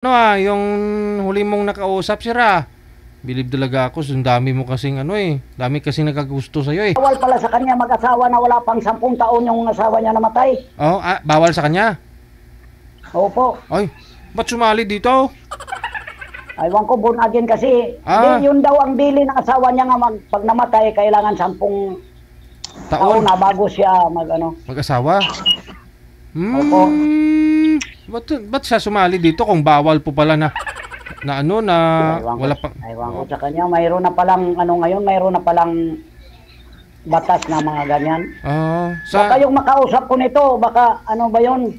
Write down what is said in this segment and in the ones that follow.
Yung huli mong nakausap sira. Bilib talaga ako, ang dami mo kasing dami kasing nagkagusto sa'yo eh. Bawal pala sa kanya mag-asawa na wala pang 10 taon yung asawa niya namatay. Oh, bawal sa kanya? Opo. Ay, ba't sumali dito? Aywan ko, born again kasi. Ah. Yun daw ang bili ng asawa niya nga pag namatay, kailangan 10 taon Taon? na bago siya Mag-asawa? Opo. Ba't siya sumali dito kung bawal po pala na wala pa. Aywan ko sa kanya, mayroon na palang ngayon, mayroon na palang batas na mga ganyan. Baka yung makausap ko nito, baka ba yun?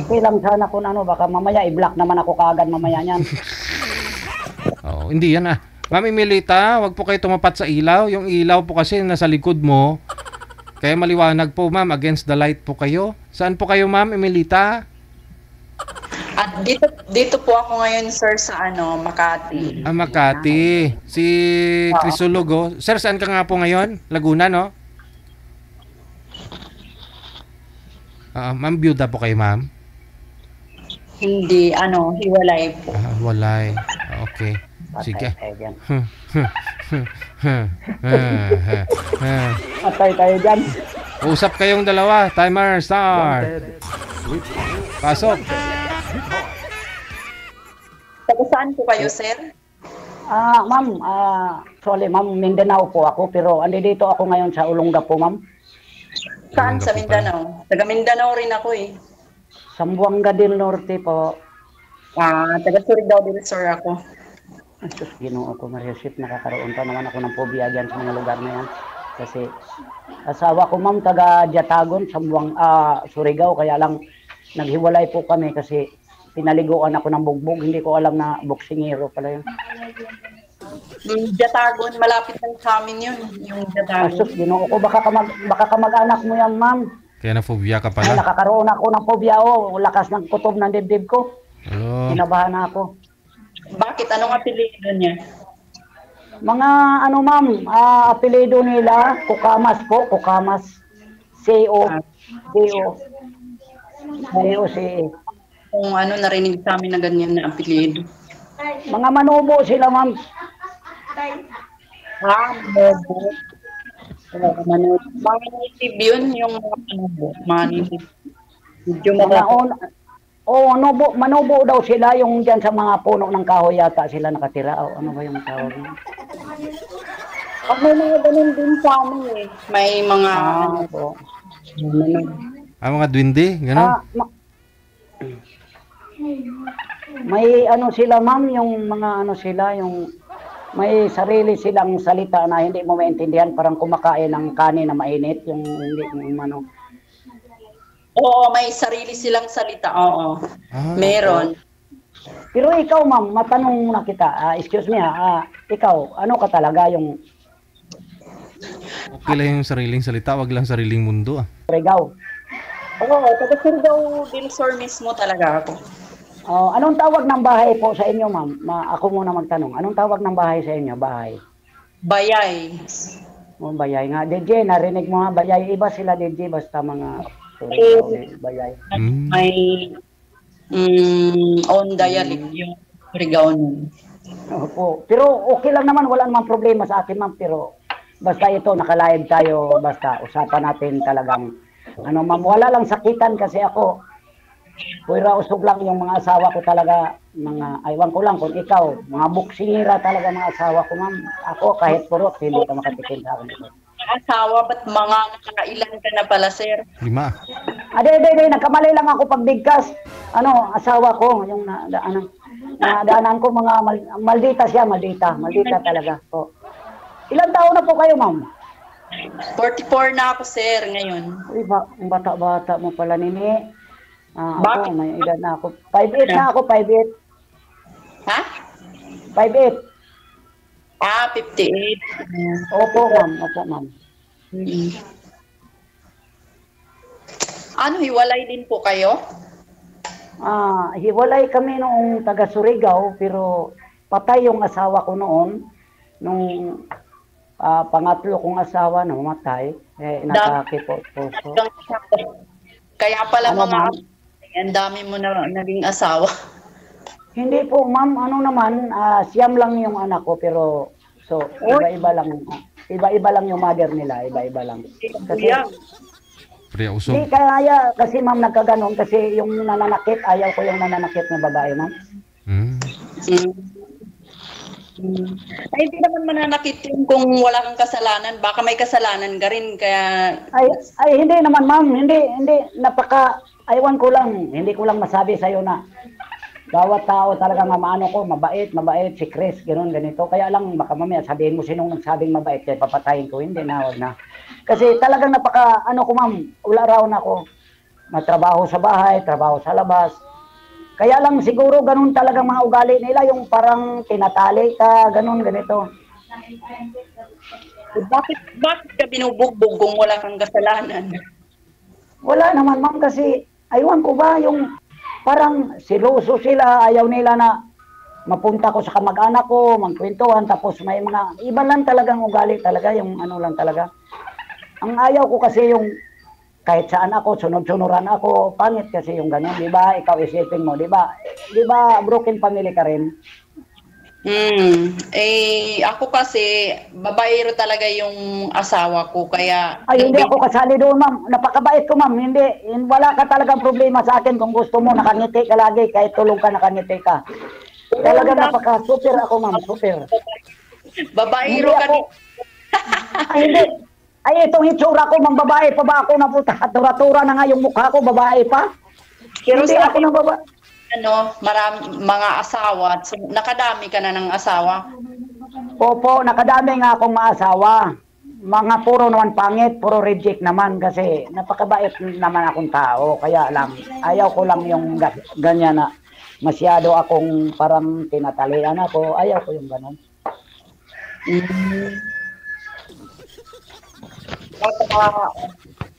Okay lang sana kung baka mamaya i-block naman ako kaagad mamaya niyan. Hindi yan Ma'am Emilita, wag po kayo tumapat sa ilaw. Yung ilaw po kasi nasa likod mo. Kaya maliwanag po, ma'am. Against the light po kayo. Saan po kayo, ma'am Emilita? At dito po ako ngayon, sir, sa Makati. Makati. Si Crisologo. Sir, saan ka nga po ngayon? Laguna, no? Ma'am, byuda po kayo, ma'am? Hindi, hiwalay po. Walay. Okay. Sige. Patay tayo dyan. Usap kayong dalawa. Timer, start. Pasok. Taga saan po kayo, sir? Ma'am, sorry ma'am, Mindanao po ako, pero dito ako ngayon sa Olongapo, ma'am. Saan sa Mindanao? Taga Mindanao rin ako eh. Zamboanga del Norte po. Taga Surigao del Sur ako. Sus, Ginoo ko, Mariosip, nakakaroon pa naman ako ng phobia dyan sa mga lugar na yan. Kasi asawa ko, ma'am, taga Jatagon, Surigao, kaya lang naghiwalay po kami kasi pinaliguan ako ng bugbog. Hindi ko alam na boksingero pala yun. Jatagon, malapit lang sa amin yun, yung Jatagon. Sus, Ginoo ko, baka kamag-anak mo yan, ma'am. Kaya na-phobia ka pala? Nakakaroon ako ng phobia, lakas ng kutob ng dibdib ko. Kinabahan na ako. Bakit? Anong apelido niya? Mga ma'am, apelido nila, Kukamas po, Kukamas. C.O. Kung narinig sa amin na ganyan na apelido. Mga manubo sila, ma'am. Manubo. Mga native yun, yung mga manubo. Mga native. Manubo daw sila, yung dyan sa mga puno ng kahoy yata sila nakatira. Ano ba yung tawag niya? May mga ganun din sa amin eh. May mga mga duwende, gano'n? May sila, ma'am, yung mga sila, yung may sarili silang salita na hindi mo maintindihan, parang kumakain ng kanin na mainit, yung hindi Oo, may sarili silang salita, oo. Meron. Pero ikaw, ma'am, matanong muna kita, excuse me ikaw, ano ka talaga yung... Okay lang yung sariling salita, wag lang sariling mundo Surigao. Oo, taga Surigao del Sur mismo talaga ako. Anong tawag ng bahay po sa inyo, ma'am? Ako muna magtanong. Anong tawag ng bahay sa inyo? Bahay? Bayay. Bayay nga. DJ, narinig mo nga, bayay. Iba sila, DJ, basta mga bayay. May own dialect yung Surigao nun. Opo. Pero okay lang naman, wala namang problema sa akin, ma'am. Pero basta ito, naka-live tayo, basta usapan natin talagang, ma'am, wala lang sakitan kasi ako. Pura usog lang yung mga asawa ko talaga, aywan ko lang kung ikaw, mga buksingira talaga mga asawa ko, ma'am. Ako kahit purot, hindi ka makatikin sa akin. Asawa, ba't mga nakailan ka na pala, sir? 5. Nagkamali lang ako pagbigkas. Asawa ko, yung nadaanan ko, mga maldita siya, maldita talaga. So, ilang taon na po kayo, ma'am? 44 na ako, sir, ngayon. Uy, bata-bata mo pala, nini. Bakit? Ako, may edad na ako. 5'8 na ako, 5'8. Ha? 5'8. 58. Opo, ma'am. Hiwalay din po kayo? Hiwalay kami noong taga Surigao, pero patay yung asawa ko noon. Nung pangatlo kong asawa na mamatay, nakakipot puso. Kaya pala Ano, mga ma'am? ang dami mo na naging asawa. Hindi po, ma'am, ano naman, siyam lang yung anak ko, pero so iba-iba lang yung mother nila, iba-iba lang. Kasi Kuya. Priya usog. hindi kaya kasi ma'am nagkaganon kasi yung nananakit, ayaw ko yung nananakit na babae, ma'am. Hmm. Mm. Mm. Ay, hindi naman mananakit yun kung wala kang kasalanan. Baka may kasalanan ka rin, kaya... Ay hindi naman ma'am, hindi aywan ko lang, hindi ko lang masabi sa iyo na bawat tao talaga nga maano ko, mabait si Chris, ganoon ganito. Kaya lang baka mamaya sabihin mo sinong nagsabing mabait, kaya papatayin ko, hindi na, wag na. Kasi talagang ano ko ma'am, wala raw na ako. Matrabaho sa bahay, trabaho sa labas. Kaya lang siguro ganun talagang mga ugali nila, yung parang tinatali ka, ganun ganito. Bakit ka binubugbog kung wala kang kasalanan? Wala naman ma'am kasi, aywan ko ba, yung parang siloso sila, ayaw nila na mapunta ko sa kamag-anak ko, magkwentuhan, tapos may mga, iba lang talagang ugali talaga, yung ano lang talaga. Ang ayaw ko kasi yung, kahit saan ako, sunod-sunuran ako, pangit kasi yung gano'n, di ba? Ikaw isipin mo, di ba? Di ba, broken family ka rin? Ako kasi, babaero talaga yung asawa ko, kaya... Ay, hindi ako kasali doon, ma'am. Napakabait ko, ma'am. Hindi, wala ka talagang problema sa akin kung gusto mo, nakangiti ka lagi, kahit tulong ka, nakangiti ka. Talagang napaka-super ako, ma'am, super. Babaero Hindi ka ako, ay, hindi. Ay, itong itsura ko, ma'am, babae pa ba ako na puta? Tura-tura na nga yung mukha ko, babae pa. Pero Hindi sa ako ng babae. marami, mga asawa, so, nakadami ka na ng asawa. Opo, nakadami nga akong maasawa. Mga puro naman pangit, puro reject naman kasi napakabait naman akong tao. Kaya lang, ayaw ko lang yung ganyan na masyado akong parang tinatalian ako. Ayaw ko yung ganon.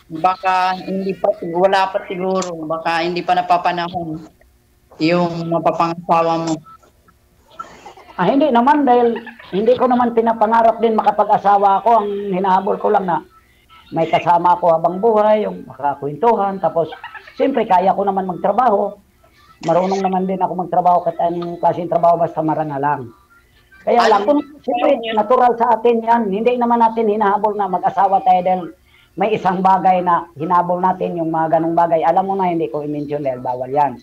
Baka hindi pa, wala pa siguro, baka hindi pa napapanahon yung mapapangasawa mo. Hindi naman dahil hindi ko naman pinapangarap din makapag-asawa ako. Ang hinahabol ko lang na may kasama ako habang buhay, yung makakwentuhan. Tapos, siyempre, kaya ko naman magtrabaho. Marunong naman din ako magtrabaho kahit anong klaseng trabaho basta marana lang. Kaya lang, siyempre, natural sa atin yan. Hindi naman natin hinahabol na mag-asawa tayo dahil may isang bagay na hinabol natin, yung mga ganong bagay. Alam mo na, hindi ko i-mention dahil bawal yan.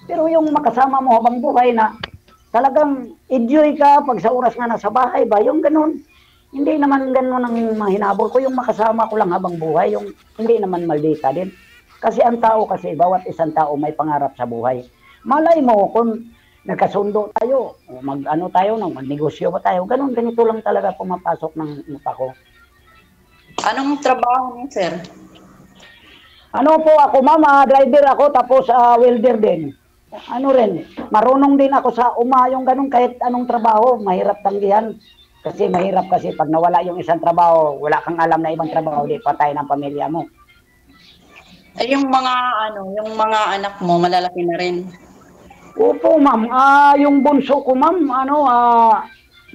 Pero yung makasama mo habang buhay na talagang enjoy ka pag sa oras nga nasa bahay ba, yung ganun. Hindi naman ganun ang mahinabol ko, yung makasama ko lang habang buhay, yung hindi naman maldita din. Kasi ang tao kasi, bawat isang tao may pangarap sa buhay. Malay mo kung nagkasundo tayo, mag-ano tayo, magnegosyo pa tayo, ganun, ganito lang talaga pumapasok ng mata ko. Anong trabaho niyo, sir? Ano po ako, mama, driver ako, tapos welder din. Ano rin, marunong din ako sa yung ganun kahit anong trabaho, mahirap tanggihan. Kasi mahirap kasi pag nawala yung isang trabaho, wala kang alam na ibang trabaho, di patay ng pamilya mo. Yung mga anak mo, malalaki na rin. Opo, ma'am. Yung bunso ko, ma'am,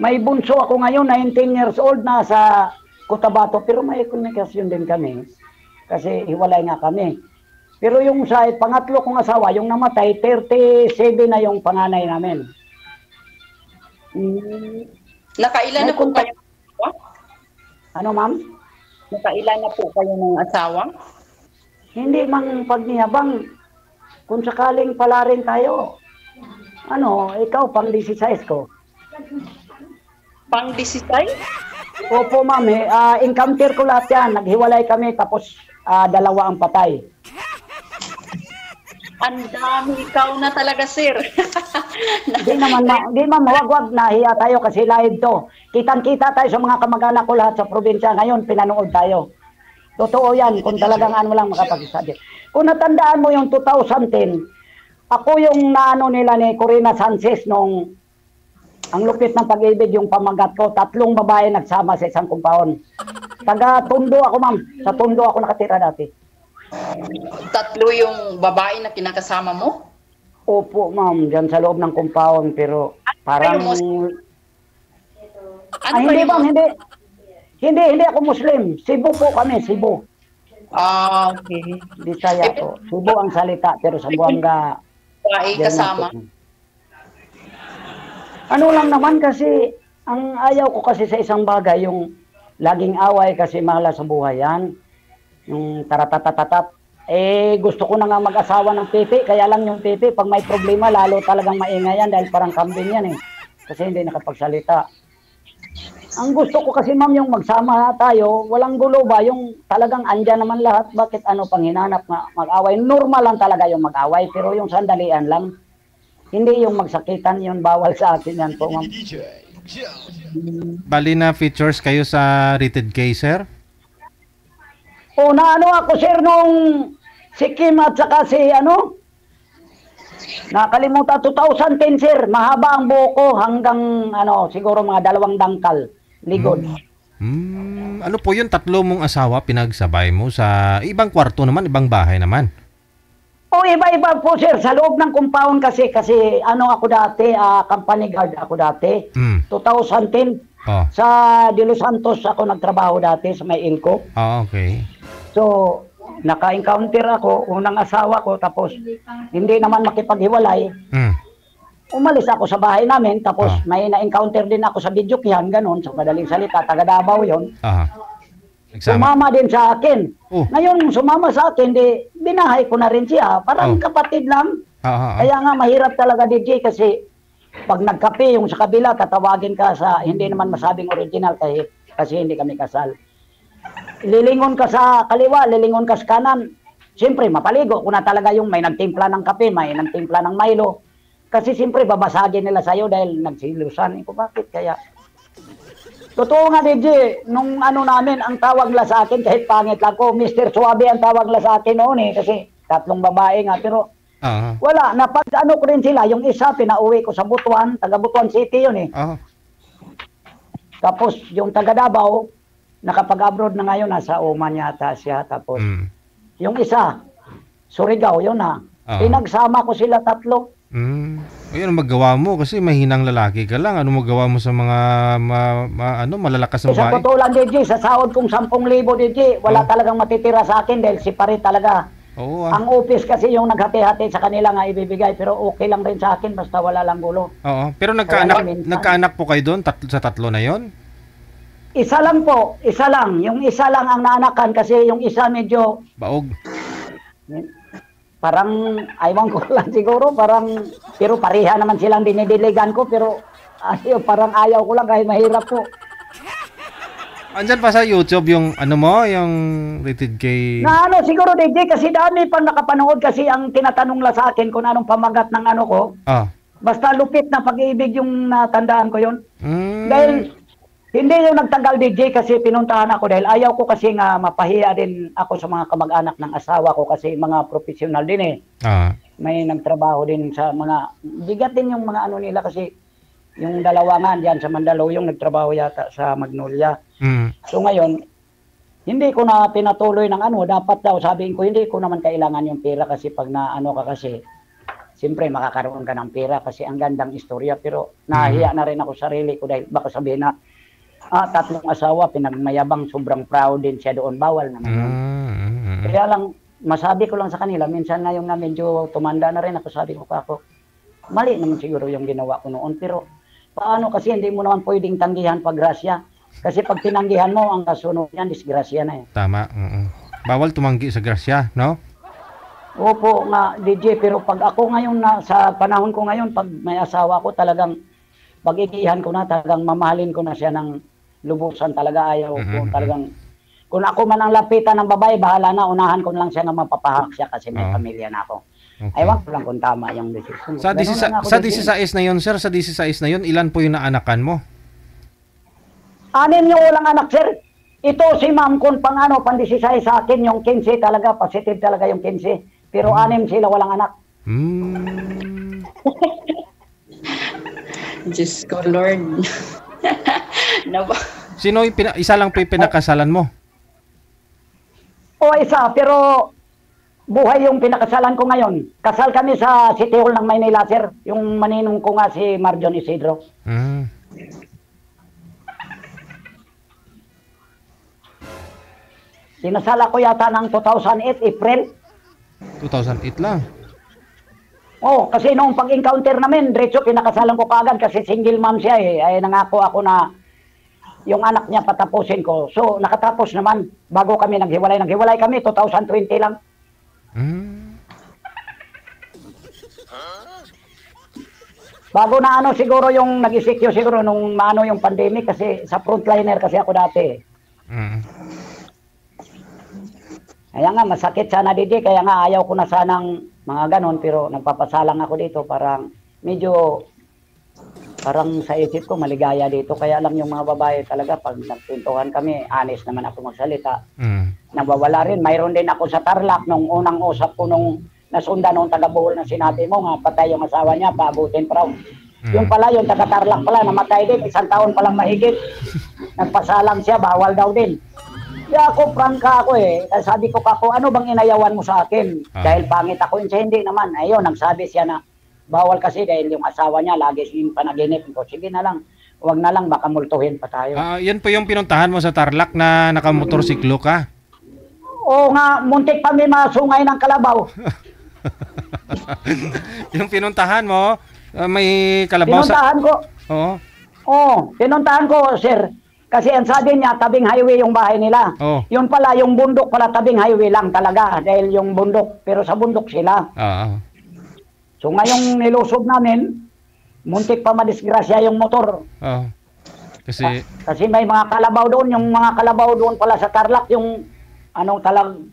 may bunso ako ngayon, 19 years old, nasa Cotabato, pero may komunikasyon din kami. Kasi hiwalay nga kami. Pero yung sa pangatlo kong asawa, yung namatay, 37 na yung panganay namin. Nakailan na po kayo? Ano, ma'am? Nakailan na po kayo ng asawa? Hindi mang pagniyabang. Kung sakaling palarin tayo, ikaw, pang 16 ko. Pang 16? Opo, ma'am. Encounter ko lahat yan. Naghiwalay kami, tapos dalawa ang patay. Ang dami, ikaw na talaga, sir. Hindi naman, wag nahiya tayo kasi live to. Kitang-kita tayo sa mga kamag-anak ko lahat sa probinsya. Ngayon, pinanood tayo. Totoo yan, kung talagang lang makapagsasabi. Kung natandaan mo yung 2010, ako yung naano nila ni Corina Sanchez nung ang lupit ng pag-ibig yung pamagat ko. 3 babae nagsama sa isang compound. Taga Tondo ako, ma'am. Sa Tondo ako nakatira dati. 3 yung babae na kinakasama mo? Opo, ma'am. Diyan sa loob ng compound. Pero parang... hindi, ma'am. Hindi ako Muslim. Cebu po kami, Cebu. Okay. Bisaya po. Cebu ang salita, pero sa Buanga... Babae kasama? Ano lang naman kasi, ang ayaw ko kasi sa isang bagay, yung laging away kasi mahala sa buhay yan. Yung taratatatatap. Eh, gusto ko na nga mag-asawa ng pipi, kaya lang yung pipi, pag may problema, lalo talagang maingay yan dahil parang kambing yan eh. Kasi hindi nakapagsalita. Ang gusto ko kasi ma'am yung magsama tayo, walang gulo ba, yung talagang andyan naman lahat, bakit ano pang hinanap nga mag-away. Normal lang talaga yung mag-away, pero yung sandalian lang, hindi yung magsakitan, yun bawal sa akin yan po ma'am. Bali na features kayo sa Rated K, sir? O na ano ako sir nung si Kim at saka si ano, nakalimutan 2010 sir, mahaba ang buhok ko hanggang ano, siguro mga 2 dangkal, ligod. Ano po yun? 3 mong asawa pinagsabay mo sa ibang kwarto naman, ibang bahay naman? O iba-iba po sir, sa loob ng compound kasi ano ako dati, company guard ako dati, 2010. Oh. Sa De Los Santos ako nagtrabaho dati sa may Ilco. Ah, okay. So, naka-encounter ako, unang asawa ko, tapos hindi naman makipaghiwalay. Umalis ako sa bahay namin, tapos may na-encounter din ako sa Bidyukyan, ganun, sa madaling salita, taga Davao yun. Sumama din sa akin. Ngayon, sumama sa akin, binahay ko na rin siya, parang kapatid lang. Kaya nga, mahirap talaga DJ kasi pag nagkape yung sa kabila, tatawagin ka sa hindi naman masabing original kasi hindi kami kasal. Lilingon ka sa kaliwa, lilingon ka sa kanan. Siyempre, mapaligo ko na talaga yung may nagtimpla ng kape, may nagtimpla ng Milo. Kasi siyempre, babasagin nila sa'yo dahil nagsilusan. Ko, bakit kaya? Totoo nga, DJ, nung ano namin, ang tawag la sa akin, kahit pangit lang ko, Mr. Suabe ang tawag la sa akin noon eh, kasi 3 babae nga, pero wala, napag ano ko rin sila, yung isa pinauwi ko sa Butuan, taga Butuan City yun eh. Tapos yung taga Davao, nakapag-abroad na ngayon, nasa Oman yata siya. Tapos yung isa, Surigao, yun na. Pinagsama ko sila 3. Ayun, magawa mo kasi mahinang lalaki ka lang. Ano magawa mo sa mga malalakas na Sa babae? totoo lang, DJ, sa sahod kong 10,000, DJ, wala talagang matitira sa akin dahil separate talaga. Ang office kasi yung naghati-hati sa kanila nga ibibigay, pero okay lang rin sa akin basta wala lang gulo. Pero nagkaanak po kayo doon sa 3 na yon? Isa lang po, isa lang. Yung isa lang ang naanakan kasi yung isa medyo baog. Parang, aywan ko lang siguro, pero pareha naman silang dinidiligan ko, pero parang ayaw ko lang kahit mahirap po. Andyan pa sa YouTube yung yung Rated K. Na siguro DJ, kasi dami pang nakapanood kasi ang tinatanong la sa akin kung anong pamagat ng ano ko. Basta lupit na pag-ibig yung natandaan ko yun. Dahil, hindi yung nagtanggal DJ kasi pinuntahan ako dahil ayaw ko kasi nga mapahiya din ako sa mga kamag-anak ng asawa ko kasi mga professional din eh. May nagtrabaho din sa mga, bigat din yung mga ano nila kasi yung dalawa nga dyan sa Mandaluyong nagtrabaho yata sa Magnolia. So ngayon, hindi ko na pinatuloy ng dapat daw, sabihin ko, hindi ko naman kailangan yung pera kasi pag na ka kasi, siyempre makakaroon ka ng pera kasi ang gandang istorya, pero nahiya na rin ako sarili ko dahil baka sabihin na, 3 asawa, pinagmayabang, sobrang proud din siya doon, bawal naman yun. Kaya lang, masabi ko lang sa kanila, minsan ngayon na medyo tumanda na rin ako, sabi ko kako, mali naman siguro yung ginawa ko noon, pero paano kasi hindi mo naman pwedeng tanggihan pag grasya. Kasi pag tinanggihan mo, ang kasunod niyan, disgrasya na eh. Tama. Bawal tumanggi sa grasya, no? Opo nga, DJ, pero pag ako ngayon, sa panahon ko ngayon, pag may asawa ko, talagang pag-igihan ko na, talagang mamahalin ko na siya ng lubusan talaga, ayaw ko talagang, kung ako man ang lapitan ng babae, bahala na, unahan ko lang siya na mapapahak siya kasi may pamilya na ako. Aywan ko lang kung tama yung decision. Sa 16 na yun, sir, sa 16 na yun, ilan po yung naanakan mo? 6 yung walang anak, sir. Ito si ma'am, kung pang 16 sa akin, yung 15 talaga, positive talaga yung 15. Pero 6 sila walang anak. Diyos ko, Lord. Sino isa lang po yung pinakasalan mo? Isa, pero buhay yung pinakasalan ko ngayon. Kasal kami sa City Hall ng Maynila, sir. Yung maninong ko nga si Marjon Isidro. Sinasala ko yata ng 2008, April. 2008 lang. Oh, kasi noong pag-encounter namin, diretso pinakasalan ko kaagad kasi single mom siya eh. Ay nangako ako na yung anak niya patapusin ko. So, nakatapos naman bago kami naghiwalay. Naghiwalay kami 2020 lang. Hmm. Bago na ano siguro yung nag-isecure siguro nung maano yung pandemic kasi sa frontliner kasi ako dati. Mm. Kaya nga masakit sana didi kaya nga ayaw ko na sanang mga ganon pero nagpapasalang ako dito parang medyo parang sa isip ko maligaya dito kaya lang yung mga babae talaga pag nagpintuhan kami honest naman ako magsalita nabawala rin mayroon din ako sa Tarlac nung unang usap ko nung nasunda nung taga Bohol na sinabi mo nga patay yung asawa niya paabutin pa raw yung pala yung taga Tarlac pala namatay din 1 taon pa lang mahigit nagpasalang siya bawal daw din. Kaya ako, prangka ako eh. Sabi ko kako, ano bang inayawan mo sa akin? Dahil pangit ako yun siya, hindi naman. Ayun, nagsabi siya na bawal kasi dahil yung asawa niya lagi yung panaginip ko. Sige na lang, huwag na lang, baka multuhin pa tayo. Yan po yung pinuntahan mo sa Tarlac na nakamotorsiklo ka? Oo nga, muntik pa may masungay ng kalabaw. Yung pinuntahan mo, may kalabaw sa... Pinuntahan ko. Oo. Oo, pinuntahan ko, sir. Kasi ang sabi niya, tabing highway yung bahay nila. Oh. Yun pala, yung bundok pala, tabing highway lang talaga. Dahil yung bundok, pero sa bundok sila. So ngayong nilusob namin, muntik pa madisgrasya yung motor. Kasi may mga kalabaw doon, yung mga kalabaw doon pala sa Tarlac, yung anong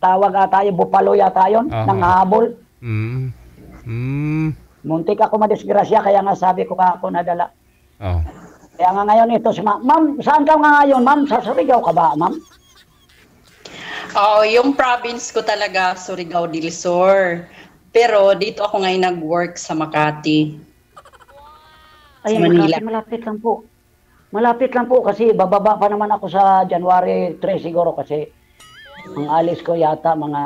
tawag ata yung bupalo yata yun, ng habol. Muntik ako madisgrasya, kaya nga sabi ko ako nadala. Kaya nga ngayon ito si ma'am, saan ka nga ngayon ma'am? Sa Surigao ka ba ma'am? Yung province ko talaga, Surigao del Sur. Pero dito ako ngayon nag-work sa Makati. Ay, Manila. Malapit lang po. Malapit lang po kasi bababa pa naman ako sa January 3 siguro kasi ang alis ko yata mga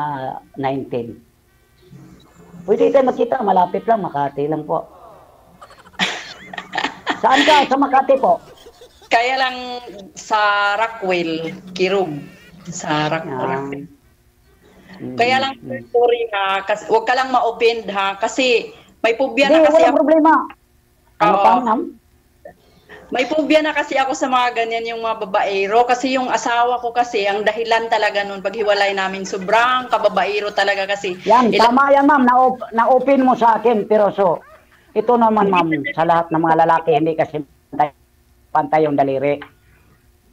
19. Pwede tayo makita, malapit lang, Makati lang po. Saan ka? Sa Makati po? Kaya lang sa Rockwell, Kirug. Sa Rockwell. Kaya lang, sorry ha, kasi, huwag ka lang ma-offend ha, kasi may phobia na kasi walang problema. Ano pa, ma'am? May phobia na kasi ako sa mga ganyan yung mga babaero, kasi yung asawa ko kasi, ang dahilan talaga nun paghiwalay namin, sobrang kababaero talaga kasi. Yan, tama yan ma'am, na-open mo sa akin, pero so, ito naman ma'am, sa lahat ng mga lalaki, hindi kasi pantay yung daliri.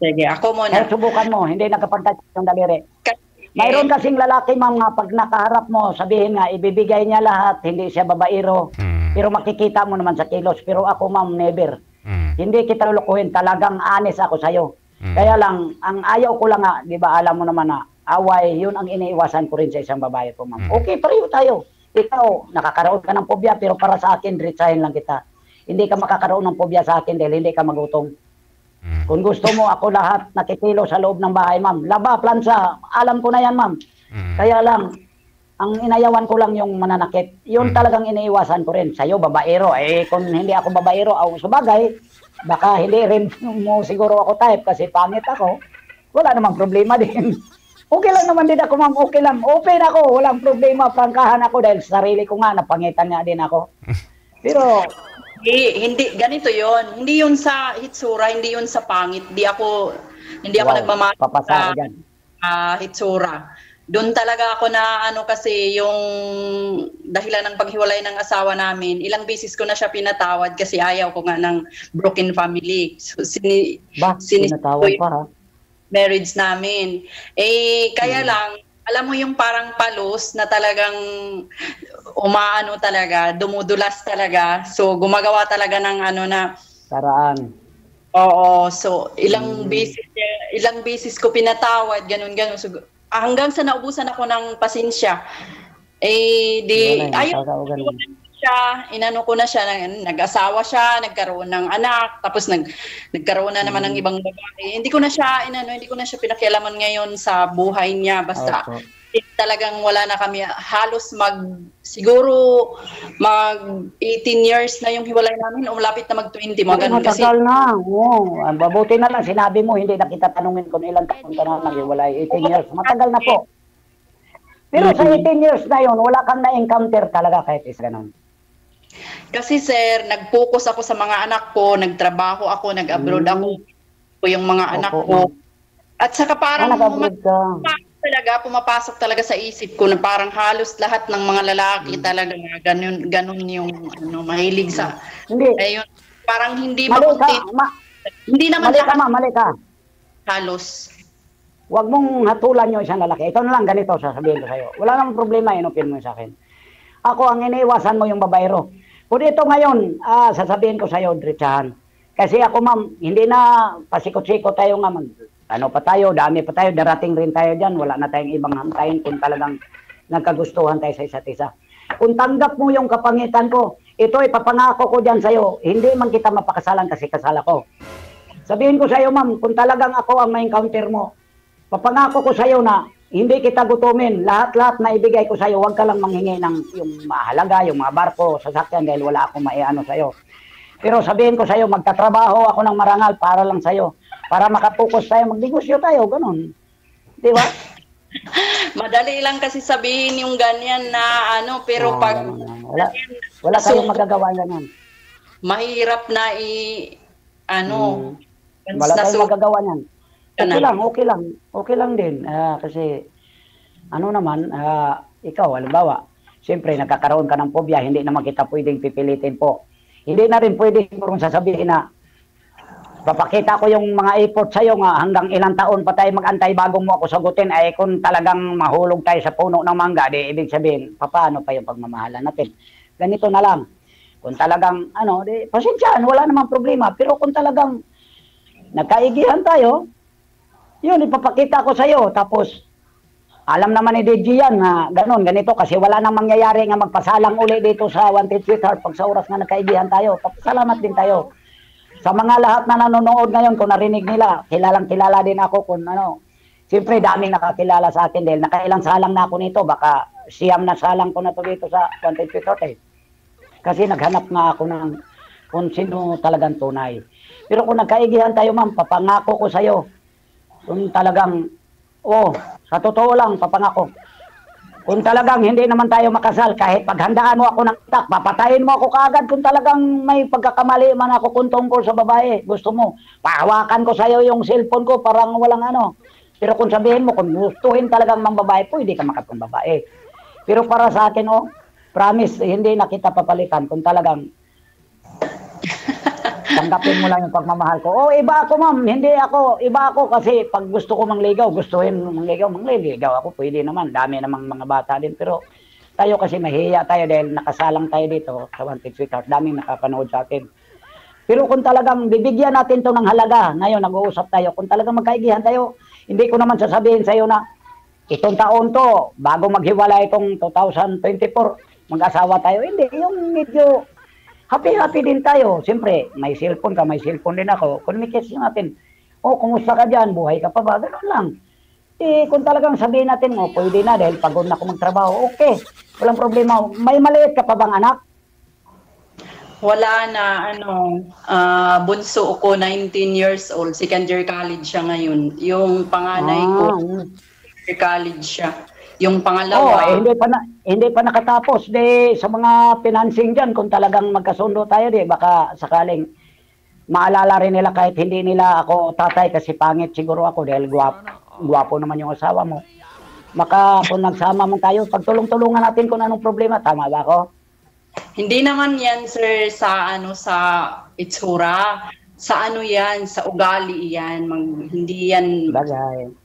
Sige, ako muna. Kaya subukan mo, hindi nakapantay yung daliri. Mayroon kasing lalaki ma'am nga, pag nakaharap mo, sabihin nga, ibibigay niya lahat, hindi siya babaero. Pero makikita mo naman sa kilos. Pero ako ma'am, never. Hindi kita lulukuhin, talagang honest ako sa'yo. Kaya lang, ang ayaw ko lang nga, di ba alam mo naman na, away, yun ang iniiwasan ko rin sa isang babae ko ma'am. Okay, pareho tayo. Ikaw, nakakaroon ka ng pobya, pero para sa akin, diretsahin lang kita. Hindi ka makakaroon ng pobya sa akin dahil hindi ka magutom. Kung gusto mo, ako lahat nakikilo sa loob ng bahay, ma'am. Laba, plansa, alam ko na yan, ma'am. Kaya lang, ang inayawan ko lang yung mananakit. Yun talagang iniiwasan ko rin. Sa'yo, babaero. Eh, kung hindi ako babaero, sa bagay, baka hindi rin mo siguro ako type kasi pangit ako. Wala namang problema din. Okay lang naman din ako, ma'am. Okay lang. Open ako. Walang problema. Prangkahan ako dahil sa sarili ko nga, napangitan nga din ako. Pero, hindi, ganito yon. Hindi yun sa hitsura, hindi yun sa pangit. Hindi ako nagmamahal sa hitsura. Doon talaga ako na kasi yung dahilan ng paghiwalay ng asawa namin, ilang beses ko na siya pinatawad kasi ayaw ko nga ng broken family. So, pinatawad pa ha? Marriage namin. Kaya lang, alam mo yung parang palos na talagang umaano talaga, dumudulas talaga. So, gumagawa talaga ng na paraan. Oo. So, ilang beses ko pinatawad, ganun. So, hanggang sa naubusan ako ng pasensya. Ayun, inano ko na siya, nag-asawa siya, nagkaroon ng anak, tapos nagkaroon na naman ng ibang babae. Hindi ko na siya pinakialaman ngayon sa buhay niya, basta talagang wala na kami, halos siguro mag 18 years na yung hiwalay namin, umlapit na mag 20, mga ganun kasi. Matagal na, mabuti na lang, sinabi mo, hindi na kita tanungin kung ilang taon ka na naghiwalay, 18 years, matagal na po. Pero sa 18 years na yun, wala kang na-encounter talaga kahit isa ganun. Kasi sir, nag-focus ako sa mga anak ko, nagtrabaho ako, nag-abroad ako, ko yung mga anak ko. At saka parang nag-abroad ka. pumapasok talaga sa isip ko na parang halos lahat ng mga lalaki talaga ganun yung mahilig sa Hindi. ayun, parang hindi Mali ka, hindi naman mali ka, lahat mali ka. halos. Huwag mong hatulan yung isang lalaki. Ito na lang, ganito, sasabihin ko sa'yo. Wala namang problema, inopin mo sa akin. Ako, ang iniiwasan mo yung babaero. Kung ito ngayon, sasabihin ko sa'yo, diretsahan. Kasi ako, ma'am, hindi na pasikot-sikot tayo nga ano pa tayo, dami pa tayo, darating rin tayo dyan. Wala na tayong ibang hantayin kung talagang nagkagustuhan tayo sa isa't isa. Kung tanggap mo yung kapangitan ko, ito ipapangako ko dyan sa'yo, hindi man kita mapakasalan kasi kasal ako. Sabihin ko sa'yo, ma'am, kung talagang ako ang ma-encounter mo, papangako ko sa'yo na hindi kita gutumin. Lahat-lahat na ibigay ko sa'yo, huwag ka lang manghingi ng yung mahalaga, yung mga barko, sasakyan dahil wala akong maiano sa'yo. Pero sabihin ko sa'yo, magtatrabaho ako ng marangal para lang sa'yo. Para makapokus tayo, magnegosyo tayo, ganun. Di ba? Madali lang kasi sabihin yung ganyan na pero pag wala tayong magagawa ganyan. Mahirap na wala tayong magagawa niyan. Okay lang din. Kasi, naman, ikaw, halimbawa, siyempre, nagkakaroon ka ng phobia, hindi naman kita pwedeng pipilitin po. Hindi na rin pwedeng kung sasabihin na, papakita ko yung mga effort sa'yo nga, hanggang ilang taon pa tayo mag-antay bago mo ako sagutin, ay kung talagang mahulog tayo sa puno ng mangga, di ibig sabihin, paano pa yung pagmamahalan natin? Ganito na lang. Kung talagang, pasensyaan, wala namang problema. Pero kung talagang nagkaigihan tayo, yun, ipapakita ko sa'yo. Tapos, alam naman ni DJ yan na ganito kasi wala nang mangyayari nga magpasalang uli dito sa Wanted Sweetheart pag sa oras nga nagkaigihan tayo. Papasalamat din tayo. Sa mga lahat na nanonood ngayon, kung narinig nila, kilalang-kilala din ako kung siyempre daming nakakilala sa akin dahil nakailang salang na ako nito. Baka siyam na salang ko na to dito sa Wanted Sweetheart eh. Kasi naghanap nga ako ng kung sino talagang tunay. Pero kung nagkaigihan tayo, ma'am, papangako ko sa'yo. Kung talagang, sa totoo lang, papangako. Kung talagang hindi naman tayo makasal, kahit paghandaan mo ako ng itak, papatayin mo ako kaagad kung talagang may pagkakamali man ako kung tungkol sa babae. Gusto mo, pahawakan ko sa'yo yung cellphone ko, parang walang Pero kung sabihin mo, kung gustuhin talagang mang babae, pwede ka makatong babae. Pero para sa akin, promise, hindi na kita papalitan kung talagang tanggapin mo lang yung pagmamahal ko. Iba ako, ma'am. Iba ako kasi pag gusto ko mangligaw, gustuhin mangligaw ako. Pwede naman. Dami namang mga bata din. Pero tayo kasi mahiya tayo dahil nakasalang tayo dito sa Wanted Sweetheart. Daming nakapanood sa atin. Pero kung talagang bibigyan natin to ng halaga, ngayon nag-uusap tayo, kung talagang magkaigihan tayo, hindi ko naman sasabihin sa iyo na itong taon to, bago maghiwalay itong 2024, mag-asawa tayo. Hindi, yung medyo happy din tayo. Siyempre, may cellphone ka, may cellphone din ako. Communication natin. Kumusta ka dyan? Buhay ka pa ba? Ganun lang. Kung talagang sabihin natin, pwede na dahil pagod na ako magtrabaho. Okay, walang problema. May maliit ka pa bang anak? Wala na, bunso ko, 19 years old. Second year college siya ngayon. Yung panganay ko, college siya. Yung pangalawa, hindi pa nakatapos sa mga financing diyan kung talagang magkasundo tayo baka sakaling maalala rin nila kahit hindi nila ako tatay kasi pangit siguro ako dahil gwapo naman yung asawa mo. Maka kung nagsama man tayo, pagtulong-tulungan natin kung anong problema, tama ba ako? Hindi naman yan sir sa itsura, sa yan, sa ugali yan, hindi yan bagay.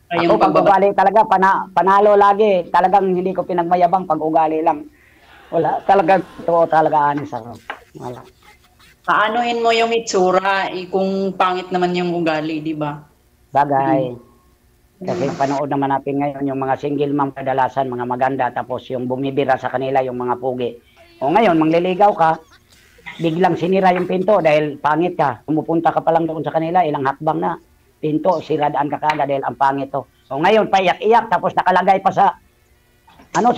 Ako pag ugali talaga, panalo lagi. Talagang hindi ko pinagmayabang pag ugali lang. Wala, talaga anis ako. Wala. Paanohin mo yung itsura, kung pangit naman yung ugali, di ba? Bagay. Kasi panood naman natin ngayon yung mga single mom kadalasan, mga maganda, tapos yung bumibira sa kanila, yung mga pugi. Ngayon, mangliligaw ka, biglang sinira yung pinto dahil pangit ka. Pumupunta ka pa lang doon sa kanila, ilang hakbang na. Pinto, siradaan ka kagad dahil ang pangit to. Ngayon, paiyak-iyak, tapos nakalagay pa sa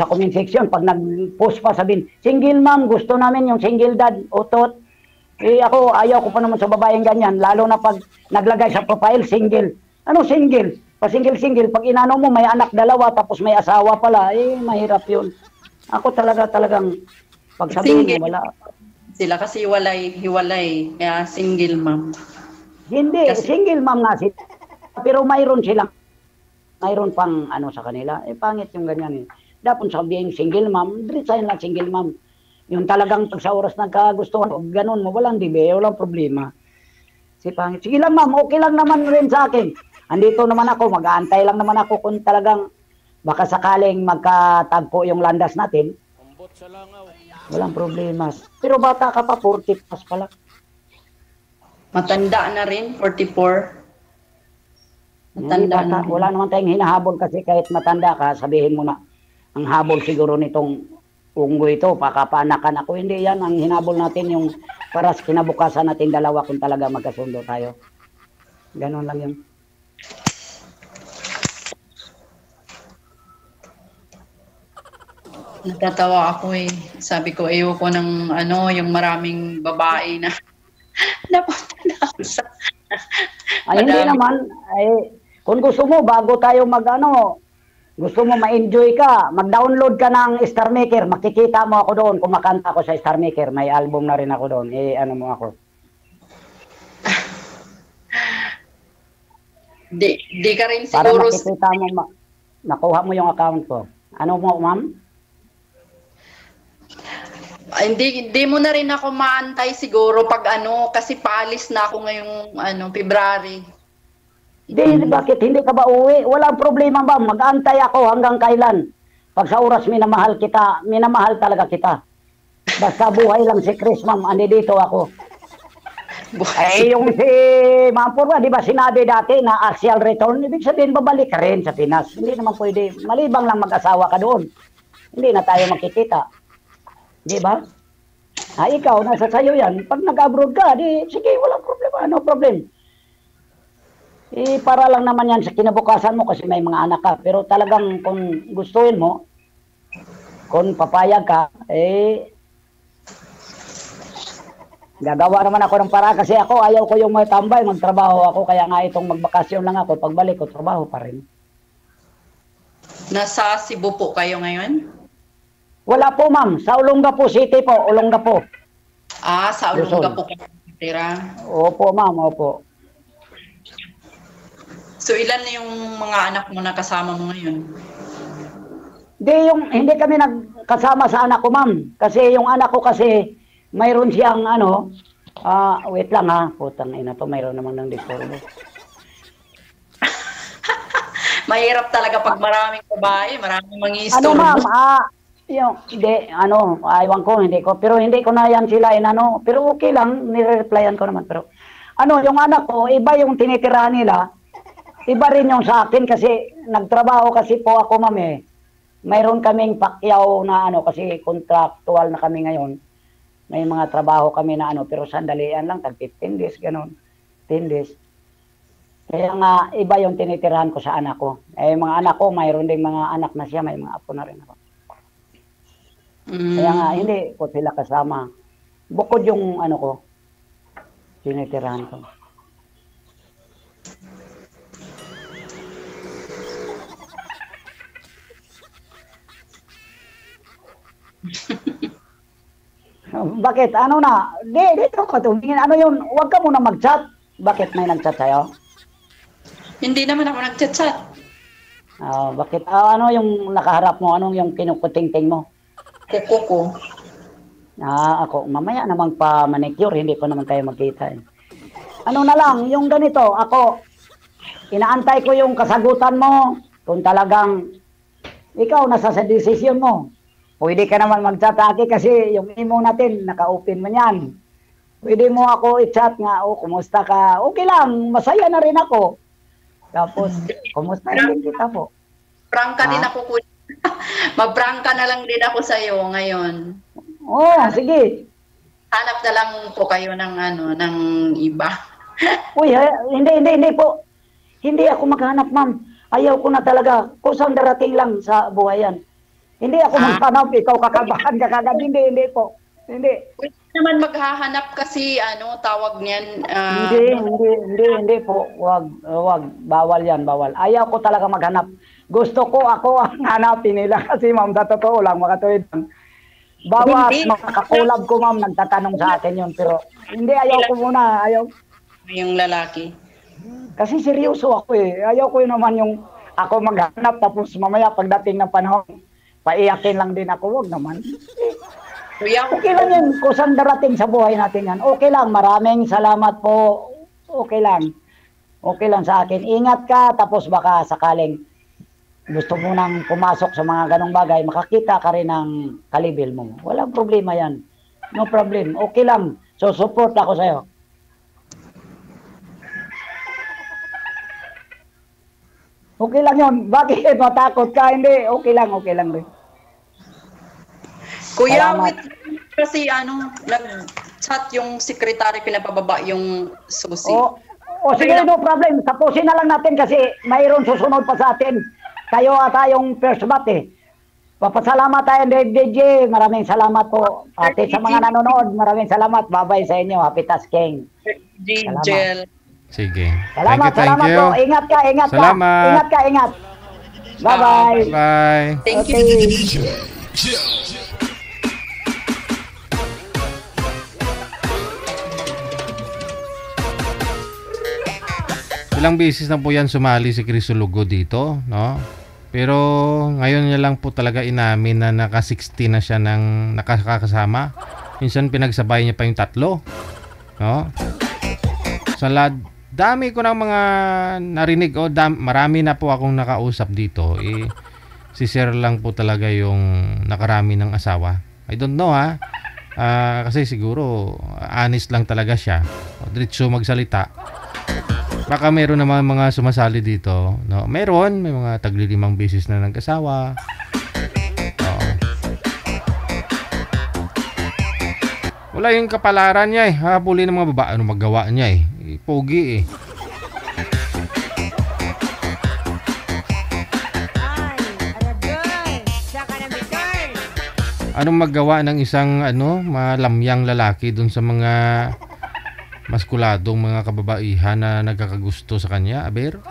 comment section, pag nag-post pa sabihin, single mom, gusto namin yung single dad, utot. Ako, ayaw ko pa naman sa babaeng ganyan, lalo na pag naglagay sa profile, single. Single? Pa-single-single, pag inano mo, may anak dalawa, tapos may asawa pala, mahirap yun. Ako talagang, Pag sabihin Single. mo, wala. Sila kasi hiwalay. Kaya single, ma'am. Hindi, Kasi- single ma'am nga sila. Pero mayroon pang ano sa kanila. Pangit yung ganyan eh. Dapat sabihin single ma'am, diretsahin lang single ma'am. Yung talagang pag sa oras nagkagustuhan, ganun mo, walang dibe, walang problema. Si pangit. Sige lang ma'am, okay lang naman rin sa akin. Andito naman ako, mag-aantay lang naman ako kung talagang baka sakaling magkatagpo yung landas natin. Walang problema. Pero bata ka pa, 40 plus pala. Matanda na rin, 44. Hindi Matanda bata. na rin. Wala naman tayong hinahabol kasi kahit matanda ka, sabihin mo na, ang habol siguro nitong unggoy ito, pakapanakan ako. Hindi yan. Ang hinabol natin yung para sa kinabukasan natin dalawa kung talaga magkasundo tayo. Ganon lang yun. Natatawa ako eh. Sabi ko, ayoko ng yung maraming babae na napunta na ako sa... Ay, hindi Madami. naman. Ay, kung gusto mo, bago tayo gusto mo ma-enjoy ka, mag-download ka ng Star Maker, makikita mo ako doon, kumakanta ako sa Star Maker, may album na rin ako doon, ano mo ako. Di ka rin Para siguro... makikita mo, nakuha mo yung account ko. Ano mo, ma'am? Hindi mo na rin ako maantay siguro pag kasi paalis na ako ngayong February. Di, bakit hindi ka ba uwi? Walang problema ba? Mag-antay ako hanggang kailan. Pag sa oras minamahal kita, minamahal talaga kita. Basta buhay lang si Chris, ma'am. Andi dito ako. Yung si Ma'am Purwa, di ba sinabi dati na axial return, ibig sabihin babalik ka rin sa Pinas. Hindi naman pwede. Malibang lang mag-asawa ka doon. Hindi na tayo makikita. Di ba? Ikaw, nasa sayo yan. Pag nag-abroad ka, di, sige, walang problema. No problem. Para lang naman yan sa kinabukasan mo kasi may mga anak ka. Pero talagang kung gustuin mo, kung papayag ka, gagawa naman ako ng para kasi ako, ayaw ko yung matambay, magtrabaho ako. Kaya nga itong magbakasyon lang ako. Pagbalik ko, trabaho pa rin. Nasa Cebu po kayo ngayon? Wala po, ma'am. Sa Olongapo City po. Olongapo. Sa Olonga Luzon. po kayo tira. Opo, ma'am. Opo. So ilan na yung mga anak mo na kasama mo ngayon? Hindi kami nagkasama sa anak ko, ma'am. Kasi yung anak ko kasi, mayroon siyang wait lang ha. Putang ina to, mayroon namang ng disorder. Mahirap talaga pag maraming babae, maraming Ano, mangi-istorbo. ma'am? Aywan ko, hindi ko. Pero hindi ko na yan sila pero okay lang, nire-replyan ko naman. Pero, yung anak ko, iba yung tinitirahan nila, iba rin yung sa akin kasi nagtrabaho kasi po ako, ma'am eh. Mayroon kaming pakyaw na kasi contractual na kami ngayon. May mga trabaho kami na pero sandalian lang, tag 15 days, ganun. 10 days. Kaya nga, iba yung tinitirahan ko sa anak ko. Mga anak ko, mayroon ding mga anak na siya, may mga apo na rin ako. Kaya nga, hindi ko sila kasama. Bukod yung ko, tinitirahan ko. Bakit? Dito ka tumingin. Huwag ka muna mag-chat. Bakit may nag-chat sa'yo? Hindi naman ako nag-chat-chat. Bakit? Yung nakaharap mo? Anong yung kinukuting-ting mo? Kuko ko. Ako, mamaya namang pa-manicure, hindi ko naman tayo magkita. Na lang, yung ganito, ako, inaantay ko yung kasagutan mo, kung talagang, ikaw, nasa sa desisyon mo. Pwede ka naman mag-chat kasi yung imo natin, naka-open man yan. Pwede mo ako i-chat nga, kumusta ka? Okay lang, masaya na rin ako. Tapos, kumusta rin kita po? Prangka din ako, kuya. Mag-prangka na lang din ako sa'yo ngayon. Sige. Hanap na lang po kayo ng ng iba. Uy, hindi po. Hindi ako maghanap, ma'am. Ayaw ko na talaga. Kusang darating lang sa buhay yan. Hindi ako maghanap. Ikaw kakabahan ka kagad. Hindi po. Hindi. Pwede naman maghahanap kasi tawag niyan. Hindi po. Wag. Bawal yan, bawal. Ayaw ko talaga maghanap. Gusto ko ako ang hanapin nila kasi ma'am, sa totoo lang, makatuwid lang. Bawas Hindi. makakulab ko ma'am, nagtatanong sa akin yun. Pero hindi, ayaw ko muna. Ayaw. Yung lalaki. Kasi seryoso ako eh. Ayaw ko yun naman yung ako maghanap tapos mamaya pagdating ng panahon, paiyakin lang din ako. Wag naman. Kuya, Okay lang yun. Kung saan darating sa buhay natin yan. Okay lang. Maraming salamat po. Okay lang. Okay lang sa akin. Ingat ka tapos baka sakaling gusto mo nang pumasok sa mga ganong bagay, makakita ka rin ng kalibil mo. Walang problema yan. No problem. Okay lang. So, support ako sa'yo. Okay lang yun. Bakit matakot ka? Hindi. Okay lang rin. Kuya, Salamat. kasi nag-chat yung secretary, pinapababa yung susi. O sige, no problem. Tapusin na lang natin kasi mayroon susunod pa sa atin. Tayo tayong first bat eh. Papasalamat tayo, DJ. Maraming salamat po. Pati sa mga nanonood, maraming salamat. Bye-bye sa inyo. Happy tasking. Jigel. Sige. Salamat, Thank salamat you. po. Ingat ka. Salamat. Ingat. Bye-bye. Bye. Thank you. Okay. Ilang beses na po yan sumali si Chris Lugo dito, no? Pero ngayon niya lang po talaga inamin na naka-60 na siya ng nakakasama. Minsan pinagsabay niya pa yung tatlo, no? Dami ko ng mga narinig, marami na po akong nakausap dito. Si Sir lang po talaga yung nakarami ng asawa. I don't know ha. Kasi siguro honest lang talaga siya. Diretso magsalita. Baka meron naman mga sumasali dito, no? May mga tagli-5 beses na nag-asawa. Oo. Wala yung kapalaran niya eh. Habulin ng mga babae, ano magawa niya eh. Pogi eh. Anong magawa ng isang malamyang lalaki dun sa mga maskuladong mga kababaihan na nagkakagusto sa kanya, Aber?